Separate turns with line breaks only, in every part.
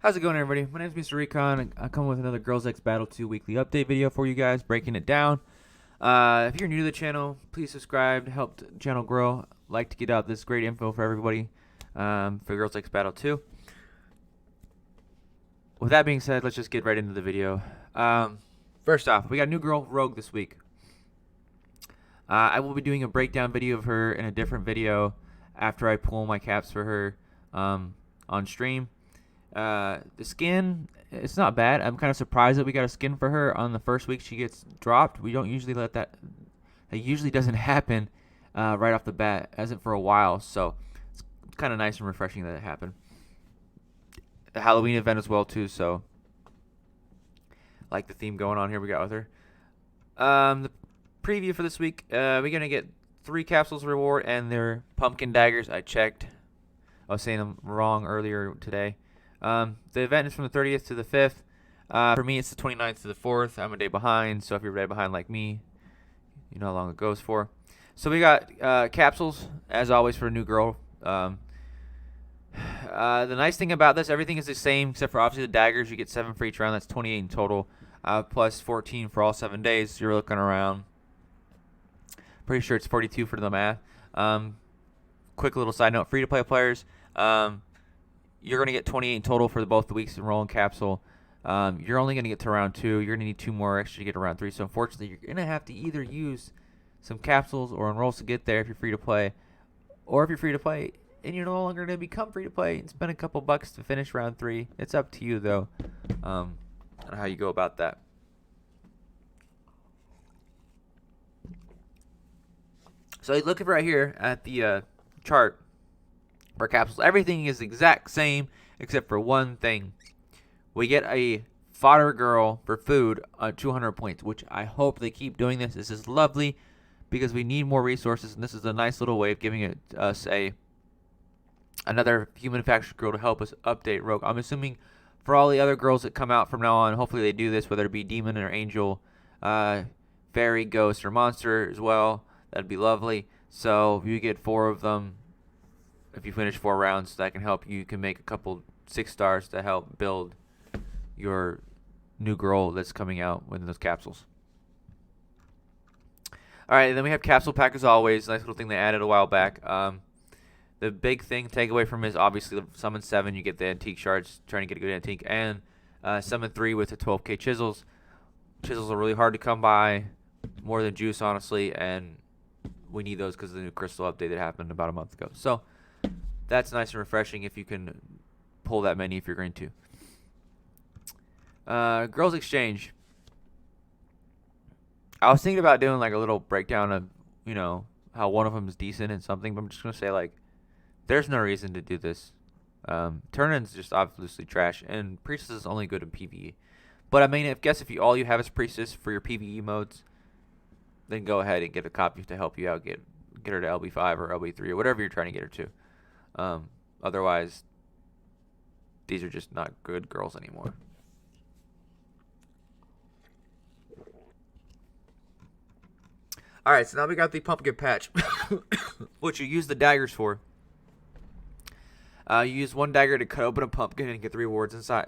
How's it going, everybody? My name is Mr. Recon. I come with another Girls X Battle 2 weekly update video for you guys, breaking it down. If you're new to the channel, please subscribe to help the channel grow. Like to get out this great info for everybody for Girls X Battle 2. With that being said, let's just get right into the video. First off, we got a new girl, Rogue, this week. I will be doing a breakdown video of her in a different video after I pull my caps for her on stream. The skin, it's not bad. I'm kind of surprised that we got a skin for her on the first week she gets dropped. We don't usually let that. It usually doesn't happen right off the bat, hasn't for a while. So it's kind of nice and refreshing that it happened. The Halloween event as well too. So like the theme going on here we got with her. The preview for this week, we're gonna get 3 capsules reward and their pumpkin daggers. I checked. I was saying them wrong earlier today. The event is from the 30th to the 5th. For me, it's the 29th to the 4th. I'm a day behind, so if you're a day behind like me, you know how long it goes for. So we got capsules, as always, for a new girl. The nice thing about this, everything is the same except for obviously the daggers. You get 7 for each round. That's 28 in total, plus 14 for all 7 days. So you're looking around. Pretty sure it's 42 for the math. Quick little side note: free-to-play players. You're going to get 28 in total for both the weeks enroll and capsule. You're only going to get to round 2. You're going to need 2 more extra to get to round 3. So unfortunately, you're going to have to either use some capsules or enrolls to get there if you're free to play. Or if you're free to play and you're no longer going to become free to play and spend a couple bucks to finish round 3. It's up to you, though, on how you go about that. So looking right here at the chart for capsules, everything is the exact same except for one thing. We get a fodder girl for food on 200 points, which I hope they keep doing this. This is lovely because we need more resources, and this is a nice little way of giving us another human factory girl to help us update Rogue. I'm assuming for all the other girls that come out from now on, hopefully they do this, whether it be demon or angel, fairy, ghost, or monster as well. That'd be lovely. So if you get 4 of them, if you finish 4 rounds, that can help. You can make a couple 6 stars to help build your new girl that's coming out with those capsules. Alright, then we have capsule pack as always. Nice little thing they added a while back. The big thing takeaway from it is obviously the summon 7. You get the antique shards, trying to get a good antique, and summon 3 with the 12k chisels. Chisels are really hard to come by, more than juice, honestly, and we need those because of the new crystal update that happened about a month ago. So that's nice and refreshing if you can pull that many if you're going to. Girls Exchange. I was thinking about doing like a little breakdown of, you know, how one of them is decent and something, but I'm just going to say, like, there's no reason to do this. Turn-in's just obviously trash, and Priestess is only good in PvE. But I mean, if all you have is Priestess for your PvE modes, then go ahead and get a copy to help you out. Get her to LB5 or LB3 or whatever you're trying to get her to. Otherwise, these are just not good girls anymore. Alright, so now we got the pumpkin patch, which you use the daggers for. You use 1 dagger to cut open a pumpkin and get the rewards inside.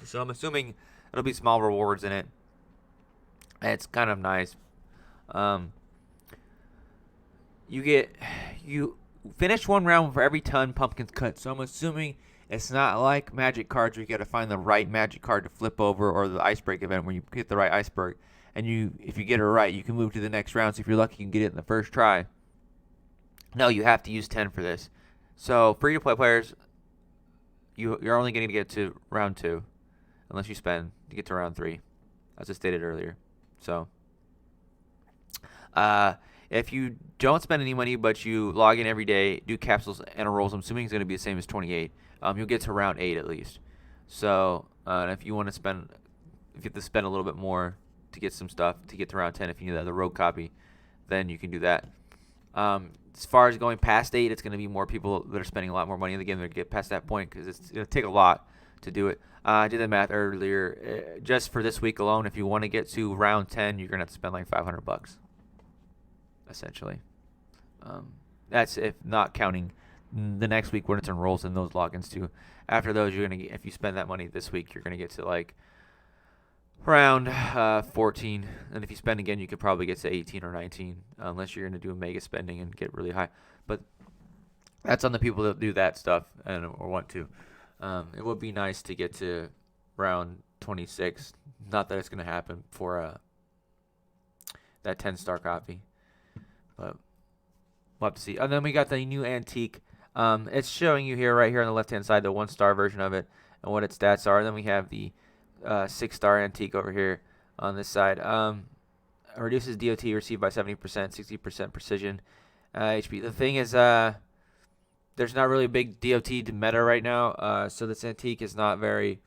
So I'm assuming it'll be small rewards in it. And it's kind of nice. You finish 1 round for every ton pumpkins cut. So I'm assuming it's not like magic cards where you got to find the right magic card to flip over, or the iceberg event where you get the right iceberg, and if you get it right, you can move to the next round. So if you're lucky, you can get it in the first try. No, you have to use 10 for this. So free to play players, you're only going to get to round 2 unless you spend to get to round 3, as I stated earlier. So if you don't spend any money but you log in every day, do capsules and enrolls, I'm assuming it's going to be the same as 28. You'll get to round 8 at least. So if you want to spend, if you have to spend a little bit more to get some stuff to get to round 10, if you need the rogue copy, then you can do that. As far as going past 8, it's going to be more people that are spending a lot more money in the game to get past that point, because it'll take a lot to do it. I did the math earlier. Just for this week alone, if you want to get to round 10, you're going to have to spend like $500, essentially. That's if not counting the next week when it's enrolls in those logins too. After those, you're gonna get, if you spend that money this week, you're gonna get to like around 14, and if you spend again, you could probably get to 18 or 19, unless you're gonna do a mega spending and get really high. But that's on the people that do that stuff and or want to. It would be nice to get to around 26. Not that it's gonna happen for that 10-star copy, but we'll have to see. And then we got the new antique. It's showing you here, right here on the left-hand side, the 1-star version of it and what its stats are. And then we have the 6-star antique over here on this side. Reduces DOT received by 70%, 60% precision. HP. The thing is, there's not really a big DOT to meta right now, so this antique is not very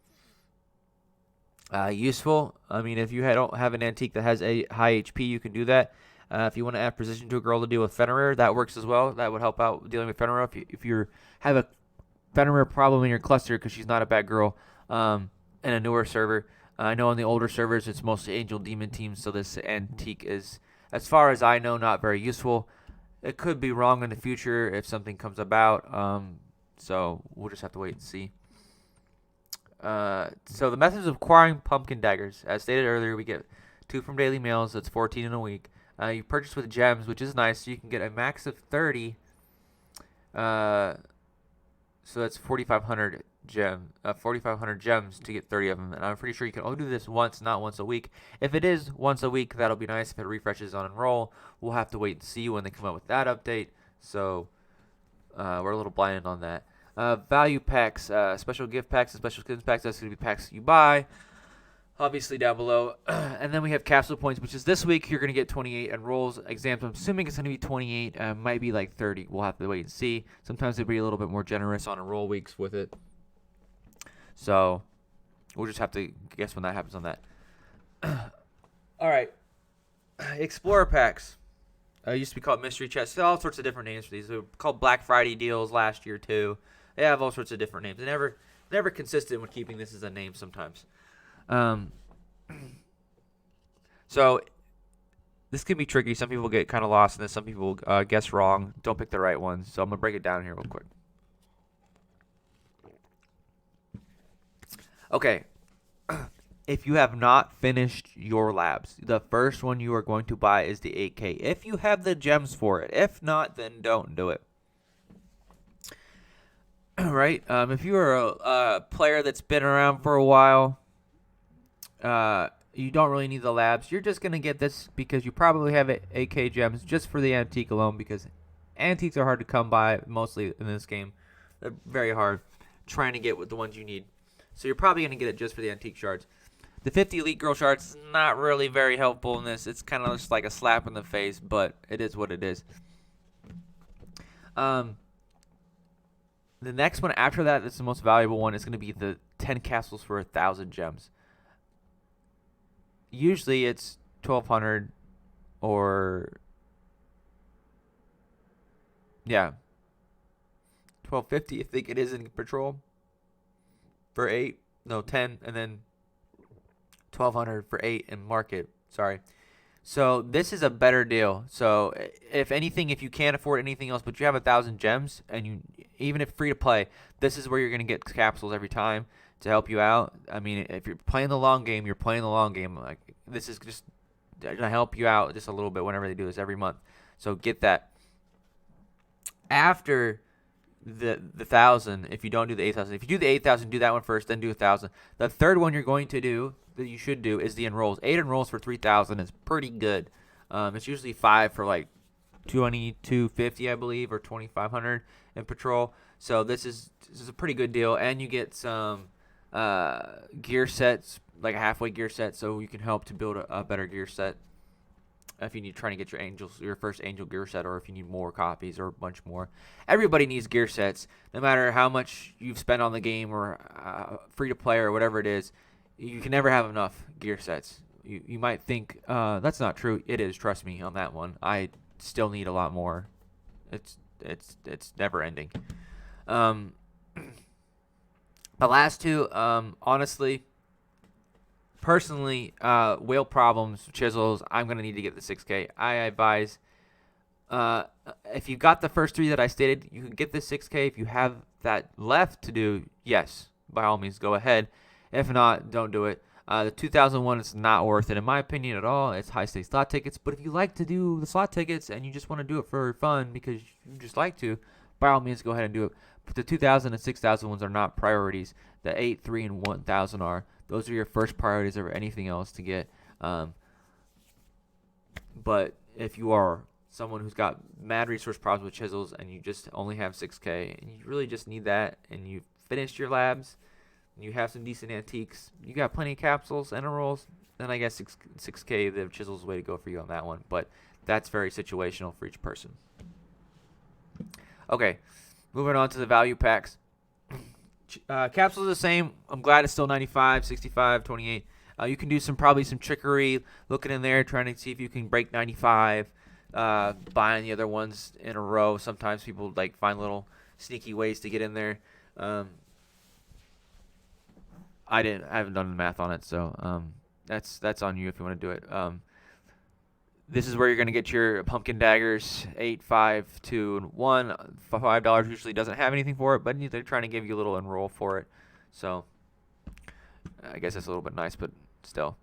useful. I mean, if you don't have an antique that has a high HP, you can do that. If you want to add precision to a girl to deal with Fenrir, that works as well. That would help out dealing with Fenrir. If you have a Fenrir problem in your cluster because she's not a bad girl, in a newer server. I know on the older servers it's mostly Angel Demon teams, so this antique is, as far as I know, not very useful. It could be wrong in the future if something comes about, so we'll just have to wait and see. So the methods of acquiring pumpkin daggers. As stated earlier, we get 2 from daily mails. That's 14 in a week. You purchase with gems, which is nice. So you can get a max of 30. So that's 4,500 gems to get 30 of them. And I'm pretty sure you can only do this once, not once a week. If it is once a week, that'll be nice. If it refreshes on enroll, we'll have to wait and see when they come out with that update. So we're a little blinded on that. Value packs, special gift packs, and special skins packs. That's going to be packs you buy, obviously down below. And then we have capsule points, which is this week. You're going to get 28 enrolls. Exams, I'm assuming it's going to be 28. Might be like 30. We'll have to wait and see. Sometimes they'll be a little bit more generous on enroll weeks with it. So we'll just have to guess when that happens on that. All right. Explorer packs. Used to be called mystery chests. All sorts of different names for these. They were called Black Friday deals last year too. They have all sorts of different names. They're never consistent with keeping this as a name sometimes. So this can be tricky. Some people get kind of lost in this. Some people guess wrong. Don't pick the right ones. So I'm going to break it down here real quick. Okay. If you have not finished your labs, the first one you are going to buy is the 8K. If you have the gems for it. If not, then don't do it. Right? If you are a player that's been around for a while, you don't really need the labs. You're just going to get this because you probably have 8K gems just for the antique alone, because antiques are hard to come by mostly in this game. They're very hard trying to get with the ones you need. So you're probably going to get it just for the antique shards. The 50 Elite Girl shards is not really very helpful in this. It's kind of just like a slap in the face, but it is what it is. The next one after that, that's the most valuable one, is going to be the 10 castles for 1,000 gems. Usually it's 1,200 or... yeah. 1,250 I think it is in patrol. For 10, and then 1,200 for 8 in market. Sorry. So this is a better deal. So if anything, if you can't afford anything else, but you have 1,000 gems, and even if free to play, this is where you're gonna get capsules every time to help you out. I mean, if you're playing the long game, you're playing the long game. Like, this is just gonna help you out just a little bit whenever they do this every month. So get that. After the 1,000, if you don't do the 8,000, if you do the 8,000, do that one first, then do 1,000. The third one you're going to do, that you should do, is the enrolls. 8 enrolls for 3,000 is pretty good. It's usually 5 for like 2,250, I believe, or 2,500 in patrol. So this is a pretty good deal, and you get some gear sets, like a halfway gear set, so you can help to build a better gear set. If you need trying to get your first angel gear set, or if you need more copies or a bunch more. Everybody needs gear sets, no matter how much you've spent on the game or free to play or whatever it is. You can never have enough gear sets. You might think that's not true. It is. Trust me on that one. I still need a lot more. It's never ending. The last two, honestly. Personally, whale problems, chisels, I'm going to need to get the 6K. I advise If you got the first 3 that I stated, you can get the 6K. If you have that left to do, yes, by all means, go ahead. If not, don't do it. The 2001 is not worth it, in my opinion, at all. It's high-stakes slot tickets. But if you like to do the slot tickets and you just want to do it for fun because you just like to, by all means, go ahead and do it. But the 2000 and 6000 ones are not priorities. The 8, 3, and 1000 are. Those are your first priorities over anything else to get. But if you are someone who's got mad resource problems with chisels and you just only have 6K and you really just need that and you've finished your labs, you have some decent antiques, you got plenty of capsules and rolls, then I guess 6K, the chisel's the way to go for you on that one. But that's very situational for each person. Okay, moving on to the value packs. Capsules are the same. I'm glad it's still 95, 65, 28. You can do probably some trickery, looking in there, trying to see if you can break 95, buying the other ones in a row. Sometimes people like find little sneaky ways to get in there. I haven't done the math on it, so that's on you if you want to do it. This is where you're going to get your pumpkin daggers, 8, 5, 2, and 1. $5 usually doesn't have anything for it, but they're trying to give you a little enroll for it. So I guess that's a little bit nice, but still.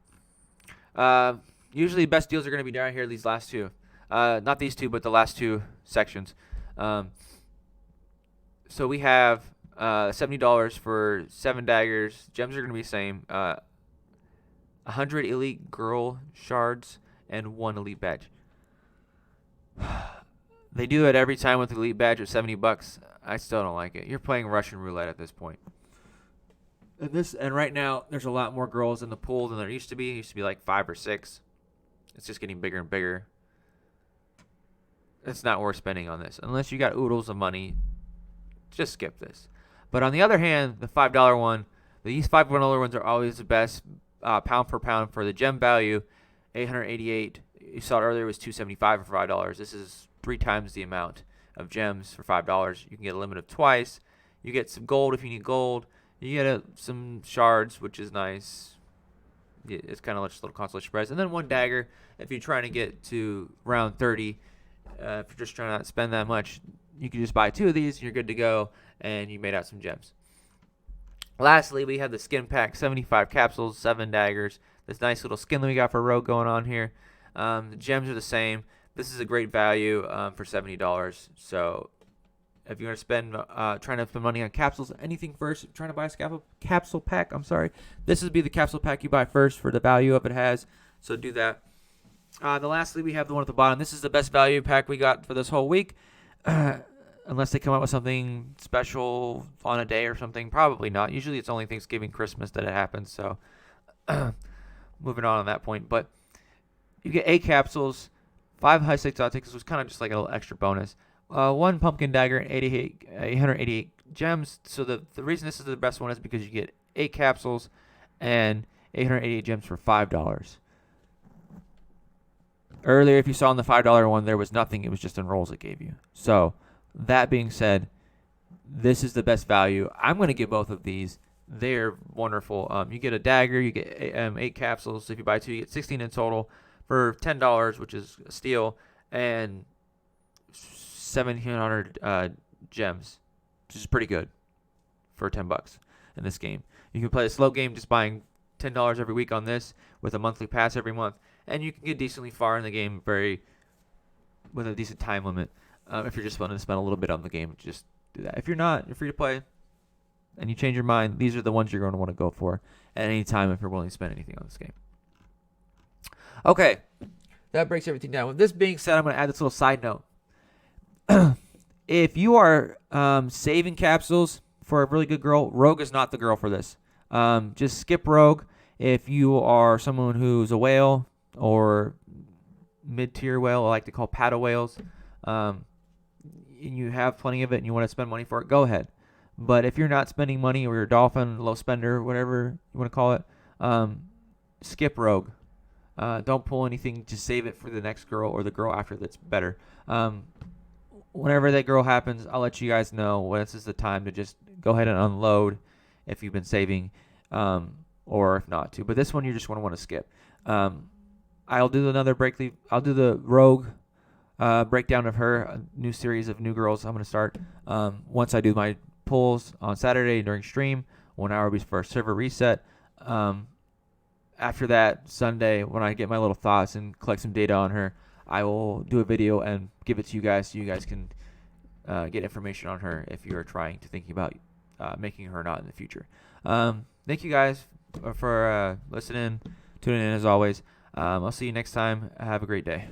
Usually best deals are going to be down here, these last 2. Not these 2, but the last 2 sections. So we have $70 for 7 daggers. Gems are going to be the same. 100 elite girl shards and 1 elite badge. They do it every time with the elite badge of $70. I still don't like it. You're playing Russian roulette at this point. And right now, there's a lot more girls in the pool than there used to be. It used to be like 5 or 6. It's just getting bigger and bigger. It's not worth spending on this. Unless you got oodles of money, just skip this. But on the other hand, the $5 one, these $5 ones are always the best pound for pound for the gem value. 888. You saw it earlier, it was $275 for $5. This is 3 times the amount of gems for $5. You can get a limit of twice. You get some gold if you need gold. You get some shards, which is nice. It's kind of just a little consolation prize. And then 1 dagger if you're trying to get to round 30. If you're just trying to not spend that much, you can just buy 2 of these and you're good to go, and you made out some gems. Lastly, we have the skin pack, 75 capsules, 7 daggers. This nice little skin that we got for Rogue going on here. The gems are the same. This is a great value for $70. So if you're going to spend, trying to spend money on capsules, anything first, trying to buy a capsule pack, this would be the capsule pack you buy first for the value of it has. So do that. Lastly, we have the one at the bottom. This is the best value pack we got for this whole week. Unless they come out with something special on a day or something. Probably not. Usually it's only Thanksgiving, Christmas that it happens. So moving on that point. But you get 8 capsules, 5 high-stakes odd tickets, which was kind of just like a little extra bonus. 1 pumpkin dagger, and 888 gems. So the reason this is the best one is because you get 8 capsules and 888 gems for $5. Earlier, if you saw on the $5 one, there was nothing. It was just enrolls it gave you. So that being said, this is the best value. I'm going to give both of these. They're wonderful. You get a dagger. You get 8 capsules. So if you buy 2, you get 16 in total for $10, which is a steal, and 1,700 gems, which is pretty good for $10 in this game. You can play a slow game just buying $10 every week on this with a monthly pass every month, and you can get decently far in the game with a decent time limit. If you're just wanting to spend a little bit on the game, just do that. If you're not, you're free to play, and you change your mind, these are the ones you're going to want to go for at any time if you're willing to spend anything on this game. Okay, that breaks everything down. With this being said, I'm going to add this little side note. If you are saving capsules for a really good girl, Rogue is not the girl for this. Just skip Rogue. If you are someone who's a whale or mid-tier whale, I like to call paddle whales, and you have plenty of it and you want to spend money for it, go ahead. But if you're not spending money, or you're a dolphin, low spender, whatever you want to call it, skip Rogue. Don't pull anything. Just save it for the next girl or the girl after that's better. Whenever that girl happens, I'll let you guys know when this is the time to just go ahead and unload if you've been saving, or if not to. But this one you just want to skip. I'll do another break leave. I'll do the Rogue breakdown of her, a new series of new girls I'm going to start once I do my polls on Saturday during stream, 1 hour before server reset. After that, Sunday, when I get my little thoughts and collect some data on her, I will do a video and give it to you guys so you guys can get information on her if you're thinking about making her or not in the future. Thank you guys for listening, tuning in as always. I'll see you next time. Have a great day.